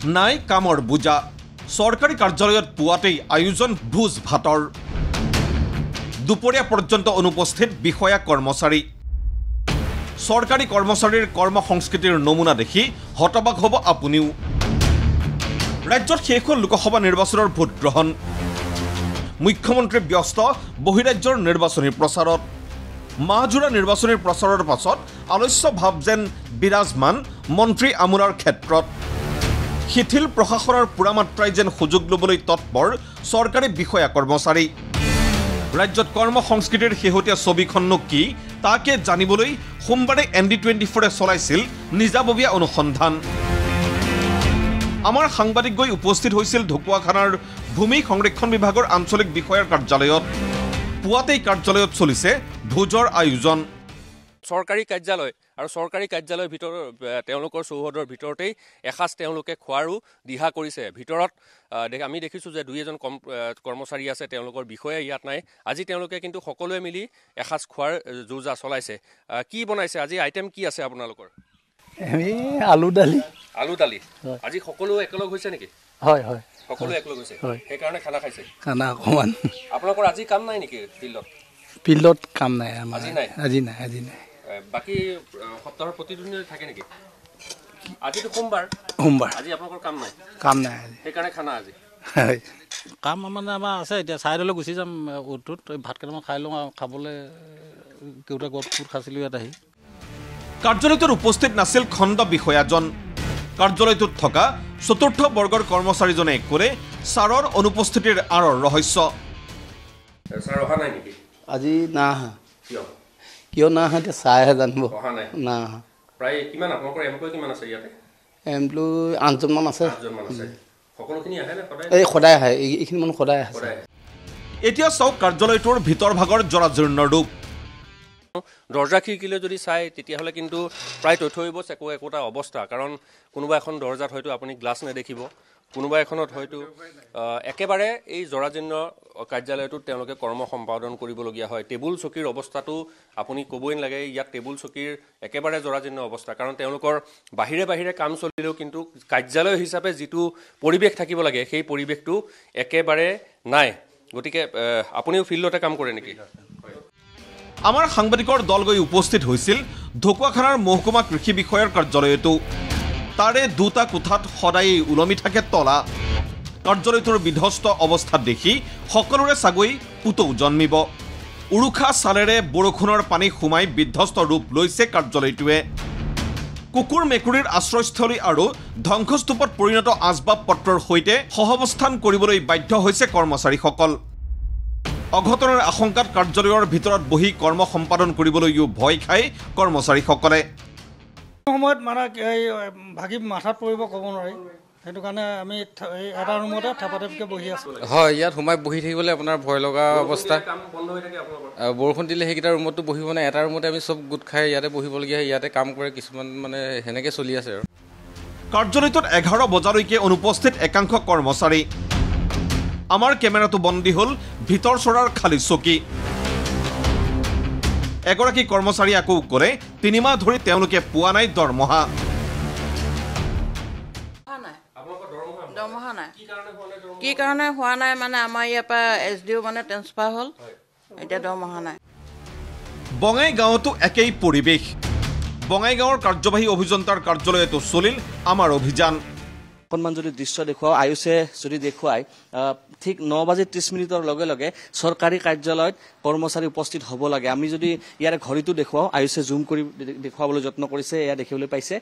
নাই কামৰ বুজা চৰকাৰী কাৰ্যালয়ত পুৱাতেই আয়োজন ভোজ ভাতৰ দুপৰীয়া পৰ্যন্ত অনুপস্থিত বিষয়া কৰ্মচাৰী চৰকাৰী কৰ্মচাৰীৰ কৰ্ম সংস্কৃতিৰ নমুনা দেখি হতবাক হ'ব আপুনিও ৰাজ্যত শেষ হ'ল লোকসভা নিৰ্বাচনৰ ভোট গ্ৰহণ মুখ্যমন্ত্ৰী ব্যস্ত বহিৰাজ্যৰ নিৰ্বাচনী প্ৰচাৰত মাহজোৰা নিৰ্বাচনী প্ৰচাৰৰ পাছত আলস্য ভাৱ যেন বিৰাজমান মন্ত্ৰী আমোলাৰ ক্ষেত্ৰত শিথিল প্ৰশাসনৰ পুৰামাত্ৰাই যেন সুযোগ ল'বলৈ তৎপৰ চৰকাৰী বিষয়া কৰ্মচাৰী ৰাজ্যত কৰ্ম সংস্কৃতিৰ শেহতীয়া ছবিখননো কি তাকে জানিবলৈ সোমবাৰে ND24 চলাইছিল নিজাববীয়া অনুসন্ধান আমাৰ সাংবাদিক গৈ উপস্থিত হৈছিল ঢকুৱাখানাৰ ভূমি সংৰক্ষণ বিভাগৰ আঞ্চলিক বিষয়াৰ কাৰ্যালয়ত পুৱাতেই কাৰ্যালয়ত চলিছে ভোজৰ আয়োজন চৰকাৰী কাৰ্যালয় আৰু চৰকাৰী কাৰ্যালয়ৰ ভিতৰত তেওঁলোকৰ চৌহদৰ ভিতৰতেই এসাঁজ তেওঁলোকে খোৱাৰো দিহা কৰিছে ভিতৰত আমি দেখিছোঁ যে দুই এজন কৰ্মচাৰী আছে তেওঁলোকৰ বিষয়ে ইয়াত নাই আজি তেওঁলোকে কিন্তু সকলোৱে মিলি এসাঁজ খোৱাৰ যোজা চলাইছে কি বনাইছে আজি আইটেম কি আছে আপোনালোকৰ আলু দালি আজি সকলো একেলগ হৈছে নেকি হয় হয় সকলো একেলগ হৈছে সেইকাৰণে খানা খাইছে খানা অকণমান আপোনালোকৰ আজি কাম নাই নেকি ফিল্ডত কাম নাই আজি নাই বাকী সপ্তাহৰ প্ৰতিদিনে থাকে নেকি আজিতো সোমবাৰ আজি আপোনালোকৰ কাম নাই সেইকাৰণে খানা আজি কাম মানে আমাৰ আছে এতিয়া চাইডলৈ গুচি যাম উঠোত ভাত কেইটামান খাই লওঁ খাবলৈ কেউটা গপ খাইছিলোঁ ইয়াত আহি কাৰ্যালয়টোত উপস্থিত নাছিল খণ্ড বিষয়াজন কাৰ্যালয়টোত থকা চতুৰ্থ বৰ্গৰ কৰ্মচাৰীজনে কৰে ছাৰৰ অনুপস্থিতিৰ আঁৰৰ ৰহস্য আজি না কিয় না এতিয়া চাইহে জানিব না প্ৰায় কিমান আপোনালোকৰ এমপ্লয় কিমান আছে ইয়াতে এমপ্লয় 8জনমান আছে সকলোখিনি আহে নে এই সদায় আহে এইখিনি মানুহ সদায় আহে এতিয়া চাওক কাৰ্যালয়টোৰ ভিতৰ ভাগৰ জৰাজীৰ্ণ ৰূপ দৰ্জা খিৰিকীলৈ যদি চাই তেতিয়াহ'লে কিন্তু প্ৰায় তথ্যইব একোটা অৱস্থা কাৰণ কোনোবা এখন দৰ্জাত হয়তো আপুনি গ্লাছ নেদেখিব কোনোবা এখনত হয়তো একেবাৰে এই জৰাজীৰ্ণ কাৰ্যালয়টোত তেওঁলোকে কৰ্ম সম্পাদন কৰিবলগীয়া হয় টেবুল চকীৰ অৱস্থাটো আপুনি ক'বই নালাগে ইয়াত টেবুল চকীৰ একেবাৰে জৰাজীৰ্ণ অৱস্থা কাৰণ তেওঁলোকৰ বাহিৰে কাম চলিলেও কিন্তু কাৰ্যালয় হিচাপে যিটো পৰিৱেশ থাকিব লাগে সেই পৰিৱেশটো একেবাৰে নাই গতিকে আপুনিও ফিল্ডতে কাম কৰে নেকি আমাৰ সাংবাদিকৰ দল গৈ উপস্থিত হৈছিল ঢকুৱাখানাৰ মহকুমা কৃষি বিষয়াৰ কাৰ্যালয়তো তাৰে দুটা কোঠাত সদায় ওলমি থাকে তলা কাৰ্যালয়টোৰ বিধ্বস্ত অৱস্থাত দেখি সকলোৰে চাগৈ পুতৌ জন্মিব উৰুখা চালেৰে বৰষুণৰ পানী সোমাই বিধ্বস্ত ৰূপ লৈছে কাৰ্যালয়টোৱে কুকুৰ মেকুৰীৰ আশ্ৰয়স্থলী আৰু ধ্বংসস্তূপত পৰিণত আচবাব পত্ৰৰ সৈতে সহাৱস্থান কৰিবলৈ বাধ্য হৈছে কৰ্মচাৰীসকল অঘটনৰ আশংকাত কাৰ্যালয়ৰ ভিতৰত বহি কৰ্ম সম্পাদন কৰিবলৈও ভয় খায় কৰ্মচাৰীসকলে সময়ত মানে ভাগি মাথাত পৰিব ক'ব নোৱাৰি সেইটো কাৰণে আমি এটা ৰুমতে থেপাথেপকৈ বহি আছোঁ হয় ইয়াত সোমাই বহি থাকিবলৈ আপোনাৰ ভয় লগা অৱস্থা বৰষুণ দিলে সেইকেইটা ৰুমতো বহিব নাই এটা ৰুমতে আমি চব গোট খাই ইয়াতে বহিবলগীয়া হয় ইয়াতে কাম কৰে কিছুমান মানে সেনেকৈ চলি আছে আৰু কাৰ্যালয়টোত 11 বজালৈকে অনুপস্থিত একাংশ কৰ্মচাৰী আমাৰ কেমেৰাটো বন্দী হ'ল ভিতৰ চৰাৰ খালী চকী এগৰাকী কৰ্মচাৰী আকৌ কৰে 3 মাহ ধৰি তেওঁলোকে পোৱা নাই দৰমহা কি কাৰণে হোৱা নাই মানে আমাৰ ইয়াৰ পৰা SDO মানে ট্ৰেন্সফাৰ হ'ল এতিয়া দৰমহা নাই বঙাইগাঁৱতো একেই পৰিৱেশ বঙাইগাঁৱৰ কাৰ্যবাহী অভিযন্তাৰ কাৰ্যালয়তো চলিল আমাৰ অভিযান অকণমান যদি দৃশ্য দেখুৱাও আয়ুষে যদি দেখুৱাই ঠিক 9:30 লগে লগে চৰকাৰী কাৰ্যালয়ত কৰ্মচাৰী উপস্থিত হ'ব লাগে আমি যদি ইয়াৰে ঘড়ীটো দেখুৱাও আয়ুষে জুম কৰি দেখুৱাবলৈ যত্ন কৰিছে এয়া দেখিবলৈ পাইছে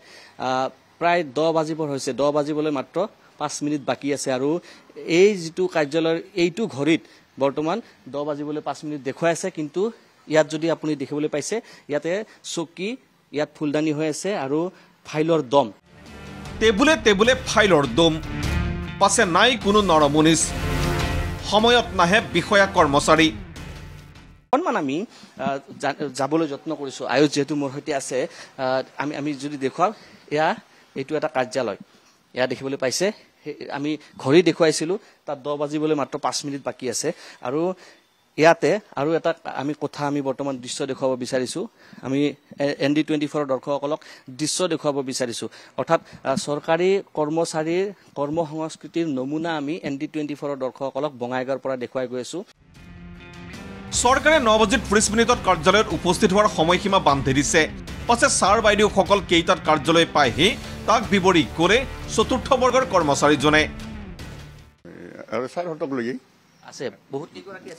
প্ৰায় 10 বাজিবৰ হৈছে 10 বাজিবলৈ মাত্ৰ 5 মিনিট বাকী আছে আৰু এই যিটো কাৰ্যালয়ৰ এইটো ঘড়ীত বৰ্তমান 10 বাজিবলৈ 5 মিনিট দেখুৱাই আছে কিন্তু ইয়াত যদি আপুনি দেখিবলৈ পাইছে ইয়াতে চকী ইয়াত ফুলদানি হৈ আছে আৰু ফাইলৰ দম টেবুলে ফাইলৰ দম পাছে নাই কোনো নৰমনিছ সময়ত নাহে বিষয়া কৰ্মচাৰী অকণমান আমি যাবলৈ যত্ন কৰিছোঁ আয়ুষ যেহেতু মোৰ সৈতে আছে আমি যদি দেখুৱাওঁ এইটো এটা কাৰ্যালয় এয়া দেখিবলৈ পাইছে আমি ঘড়ী দেখুৱাইছিলোঁ তাত 10 বাজিবলৈ মাত্ৰ 5 মিনিট বাকী আছে আৰু ইয়াতে আৰু এটা আমি কথা আমি বৰ্তমান দৃশ্য দেখুৱাব বিচাৰিছোঁ আমি ND24 দৰ্শকসকলক দৃশ্য দেখুৱাব বিচাৰিছোঁ অৰ্থাৎ চৰকাৰী কৰ্মচাৰীৰ কৰ্ম সংস্কৃতিৰ নমুনা আমি ND24 দৰ্শকসকলক বঙাইগাঁৱৰ পৰা দেখুৱাই গৈ আছোঁ চৰকাৰে 9:30 কাৰ্যালয়ত উপস্থিত হোৱাৰ সময়সীমা বান্ধি দিছে পাছে ছাৰ বাইদেউসকল কেইটাত কাৰ্যালয় পায়হি তাক বিৱৰি কৰে চতুৰ্থ বৰ্গৰ কৰ্মচাৰীজনে আৰু ছাৰহঁতক লৈ আছে বহুত কেইগৰাকী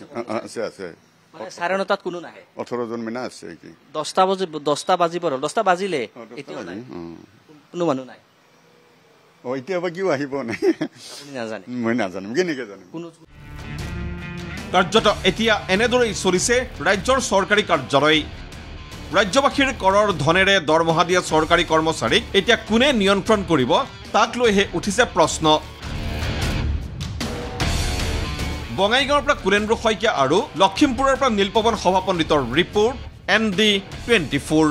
আছে আছে মানে 9:30 কোনো নাহে 18 জন মিনা আছে কি 10টা বাজিব 10টা বাজিলে এতিয়া কোনো মানুহ নাই এতিয়া বা কিয় আহিব নাই আপুনি নাজানে মই নাজানো কেনেকৈ জানো কোনো কাৰ্যত এতিয়া এনেদৰেই চলিছে ৰাজ্যৰ চৰকাৰী কাৰ্যালয় ৰাজ্যবাসীৰ কৰৰ ধনেৰে দৰমহা দিয়া চৰকাৰী কৰ্মচাৰীক এতিয়া কোনে নিয়ন্ত্ৰণ কৰিব তাক লৈহে উঠিছে প্ৰশ্ন বঙাইগাঁৱৰ পৰা কুলেন্দ্ৰ শইকীয়া আৰু লখিমপুৰৰ পৰা নীলপৱন সভাপণ্ডিতৰ ৰিপৰ্ট ND24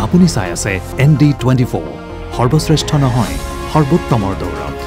আপুনি চাই আছে ND24 সৰ্বশ্ৰেষ্ঠ নহয় সৰ্বোত্তমৰ দৌৰত